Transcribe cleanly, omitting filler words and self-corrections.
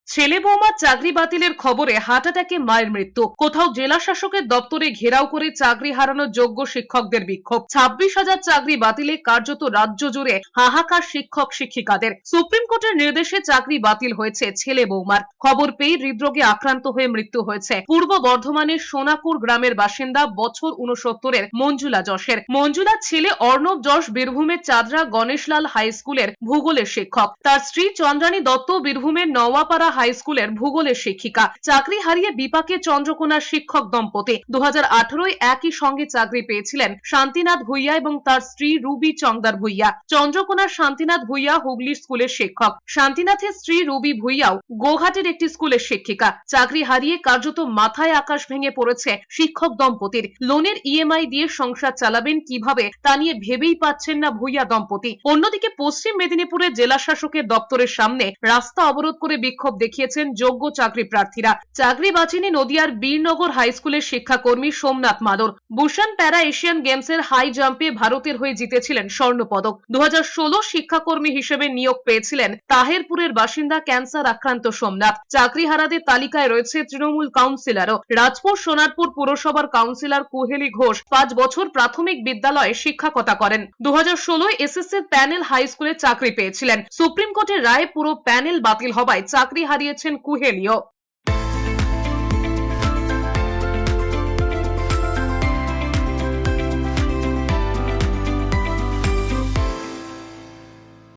ছেলে বৌমার চাকরি বাতিলের খবরে হার্ট অ্যাটাকে মায়ের মৃত্যু। কোথাও জেলা শাসকের দপ্তরে ঘেরাও করে চাকরি হারানো যোগ্য শিক্ষকদের বিক্ষোভ। 26,000 চাকরি বাতিলে কার্যত রাজ্য জুড়ে হাহাকার শিক্ষক শিক্ষিকাদের। সুপ্রিম কোর্টের নির্দেশে চাকরি বাতিল হয়েছে ছেলে বৌমার। খবর পেয়ে হৃদরোগে আক্রান্ত হয়ে মৃত্যু হয়েছে পূর্ব বর্ধমানের সোনাপুর গ্রামের বাসিন্দা বছর 69-এর মঞ্জুলা যশের। মঞ্জুলা ছেলে অর্ণব যশ বীরভূমের চাদরা গণেশলাল হাই স্কুলের ভূগোলের শিক্ষক। তার স্ত্রী চন্দ্রানী দত্ত বীরভূমের নওয়াপাড়া হাই স্কুলের ভূগোলের শিক্ষিকা। চাকরি হারিয়ে বিপাকে চন্দ্রকোনার শিক্ষক দম্পতি। 2018-য় একই সঙ্গে চাকরি পেয়েছিলেন শান্তিনাথ ভুইয়া এবং তার স্ত্রী রুবি চংদার ভুইয়া। চন্দ্রকোনার শান্তিনাথ ভুইয়া হুগলির স্কুলের শিক্ষক। শান্তিনাথের স্ত্রী রুবি ভুইয়াও গোঘাটের একটি স্কুলের শিক্ষিকা। চাকরি হারিয়ে কার্যত মাথায় আকাশ ভেঙে পড়েছে শিক্ষক দম্পতির। লোনের ইএমআই দিয়ে সংসার চালাবেন কিভাবে তা নিয়ে ভেবেই পাচ্ছেন না ভুইয়া দম্পতি। অন্যদিকে পশ্চিম মেদিনীপুরের জেলা শাসকের দপ্তরের সামনে রাস্তা অবরোধ করে বিক্ষোভ দেখিয়েছেন যোগ্য চাকরি প্রার্থীরা। চাকরি বাঁচেনি নদিয়ার বীরনগর হাই স্কুলের শিক্ষাকর্মী সোমনাথ মাদর। বুসান প্যারা এশিয়ান গেমসের হাই জাম্পে ভারতের হয়ে জিতেছিলেন স্বর্ণপদক। 2016 শিক্ষাকর্মী হিসেবে নিয়োগ পেয়েছিলেন তাহেরপুরের বাসিন্দা ক্যান্সার আক্রান্ত সোমনাথ। চাকরি হারাদের তালিকায় রয়েছে তৃণমূল কাউন্সিলরও। রাজপুর সোনারপুর পুরসভার কাউন্সিলর কুহেলি ঘোষ 5 বছর প্রাথমিক বিদ্যালয়ে শিক্ষকতা করেন। 2016 এসএসসি প্যানেল হাই স্কুলে চাকরি পেয়েছিলেন। সুপ্রিম কোর্টের রায়ে পুরো প্যানেল বাতিল হওয়ায় চাকরি হারিয়েছেন কুহেলিও।